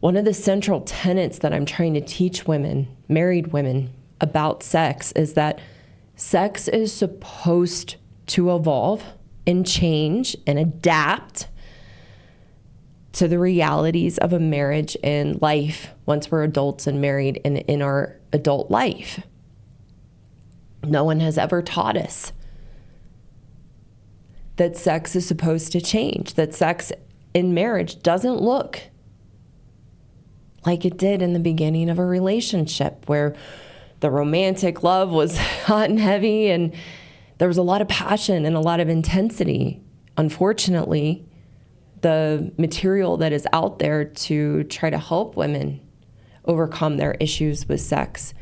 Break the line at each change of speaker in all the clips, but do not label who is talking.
One of the central tenets that I'm trying to teach women, married women, about sex is that sex is supposed to evolve and change and adapt to the realities of a marriage and life once we're adults and married and in our adult life. No one has ever taught us that sex is supposed to change, that sex in marriage doesn't look like it did in the beginning of a relationship where the romantic love was hot and heavy and there was a lot of passion and a lot of intensity. Unfortunately, the material that is out there to try to help women overcome their issues with sex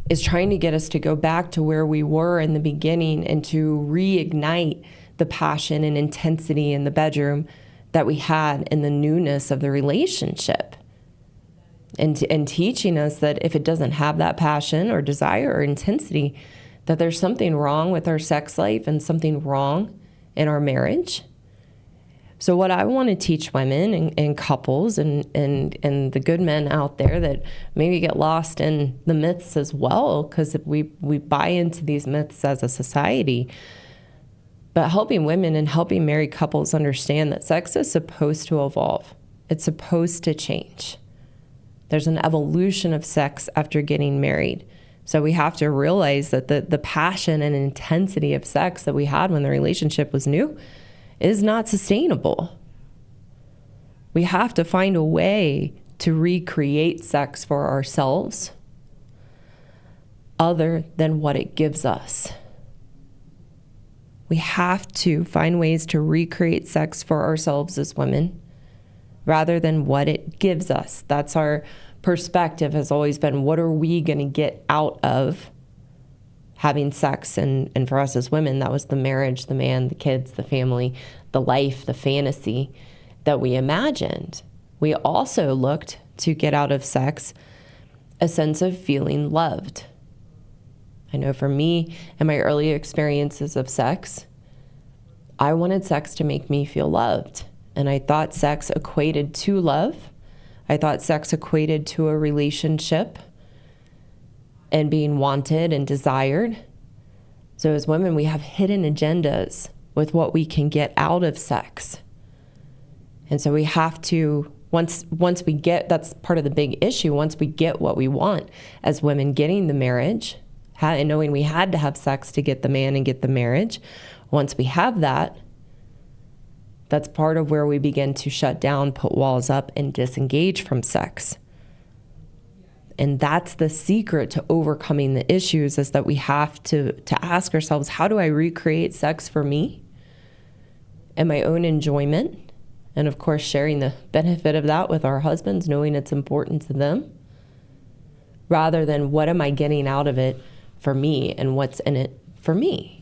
is trying to get us to go back to where we were in the beginning and to reignite the passion and intensity in the bedroom that we had in the newness of the relationship. And teaching us that if it doesn't have that passion or desire or intensity, that there's something wrong with our sex life and something wrong in our marriage. So what I want to teach women and couples and the good men out there that maybe get lost in the myths as well, because we buy into these myths as a society, but helping women and helping married couples understand that sex is supposed to evolve. It's supposed to change. There's an evolution of sex after getting married. So we have to realize that the passion and intensity of sex that we had when the relationship was new is not sustainable. We have to find a way to recreate sex for ourselves other than what it gives us. We have to find ways to recreate sex for ourselves as women rather than what it gives us. That's our perspective, has always been, what are we going to get out of having sex? And for us as women, that was the marriage, the man, the kids, the family, the life, the fantasy that we imagined. We also looked to get out of sex a sense of feeling loved. I know for me, in my early experiences of sex, I wanted sex to make me feel loved. And I thought sex equated to love. I thought sex equated to a relationship and being wanted and desired. So as women, we have hidden agendas with what we can get out of sex. And so we have to, once we get, that's part of the big issue, once we get what we want as women, getting the marriage, and knowing we had to have sex to get the man and get the marriage, once we have that, that's part of where we begin to shut down, put walls up, and disengage from sex. And that's the secret to overcoming the issues, is that we have to ask ourselves, how do I recreate sex for me and my own enjoyment? And of course, sharing the benefit of that with our husbands, knowing it's important to them, rather than what am I getting out of it for me and what's in it for me.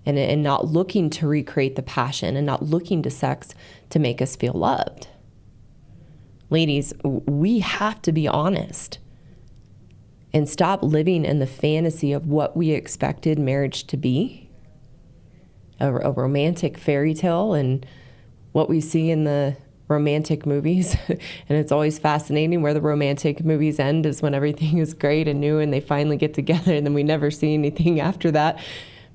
And not looking to recreate the passion and not looking to sex to make us feel loved. Ladies, we have to be honest and stop living in the fantasy of what we expected marriage to be, a romantic fairy tale and what we see in the romantic movies. And it's always fascinating where the romantic movies end is when everything is great and new and they finally get together, and then we never see anything after that,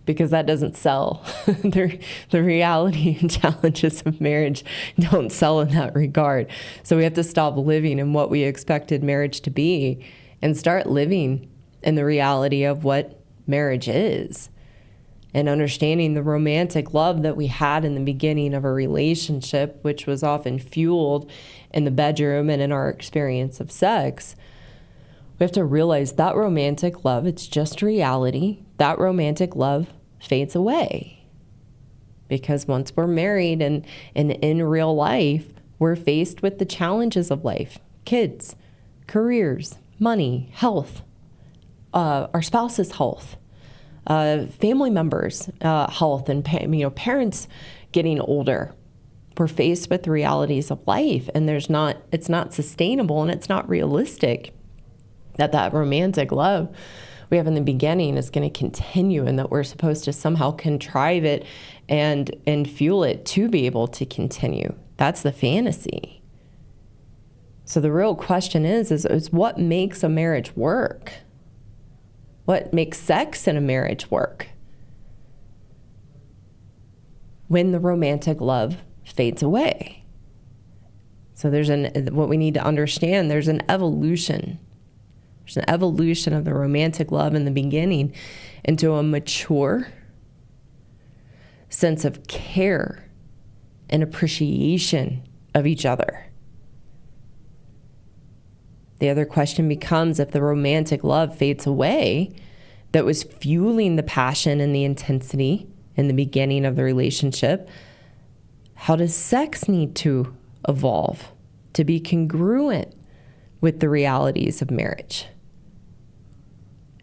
because that doesn't sell. The reality and challenges of marriage don't sell in that regard. So we have to stop living in what we expected marriage to be and start living in the reality of what marriage is, and understanding the romantic love that we had in the beginning of a relationship, which was often fueled in the bedroom and in our experience of sex. We have to realize that romantic love, it's just reality. That romantic love fades away, because once we're married and in real life, we're faced with the challenges of life: kids, careers, money, health, our spouse's health, family members' health, and parents getting older. We're faced with the realities of life, and it's not sustainable and it's not realistic that romantic love we have in the beginning is going to continue, and that we're supposed to somehow contrive it and fuel it to be able to continue. That's the fantasy. So the real question is what makes a marriage work? What makes sex in a marriage work? When the romantic love fades away. So what we need to understand, there's an evolution. There's an evolution of the romantic love in the beginning into a mature sense of care and appreciation of each other. The other question becomes, if the romantic love fades away, that was fueling the passion and the intensity in the beginning of the relationship, how does sex need to evolve to be congruent with the realities of marriage?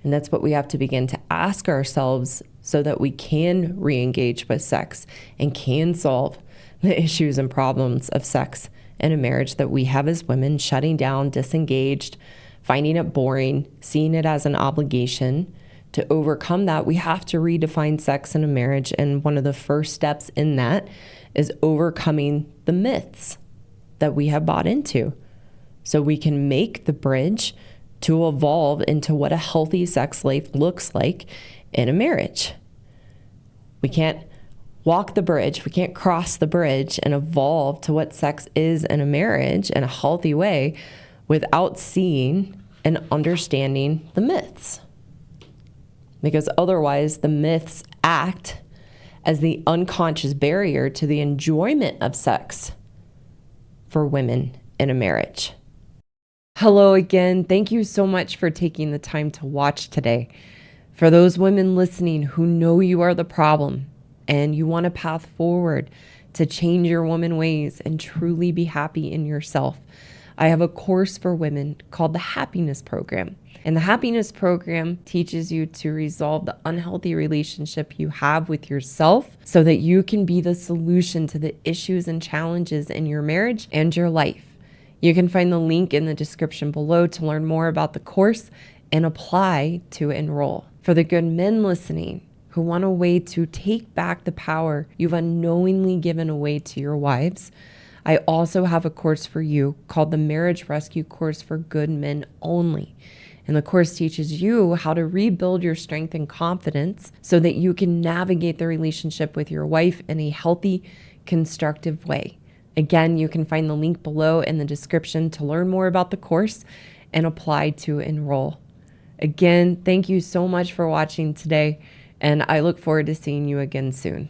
And that's what we have to begin to ask ourselves so that we can re-engage with sex and can solve the issues and problems of sex in a marriage that we have as women, shutting down, disengaged, finding it boring, seeing it as an obligation. To overcome that, we have to redefine sex in a marriage. And one of the first steps in that is overcoming the myths that we have bought into, so we can make the bridge to evolve into what a healthy sex life looks like in a marriage. We can't walk the bridge, we can't cross the bridge and evolve to what sex is in a marriage in a healthy way without seeing and understanding the myths. Because otherwise, the myths act as the unconscious barrier to the enjoyment of sex for women in a marriage. Hello again. Thank you so much for taking the time to watch today. For those women listening who know you are the problem and you want a path forward to change your woman ways and truly be happy in yourself, I have a course for women called the Happiness Program. And the Happiness Program teaches you to resolve the unhealthy relationship you have with yourself so that you can be the solution to the issues and challenges in your marriage and your life. You can find the link in the description below to learn more about the course and apply to enroll. For the good men listening who want a way to take back the power you've unknowingly given away to your wives, I also have a course for you called the Marriage Rescue Course for Good Men Only. And the course teaches you how to rebuild your strength and confidence so that you can navigate the relationship with your wife in a healthy, constructive way. Again, you can find the link below in the description to learn more about the course and apply to enroll. Again, thank you so much for watching today, and I look forward to seeing you again soon.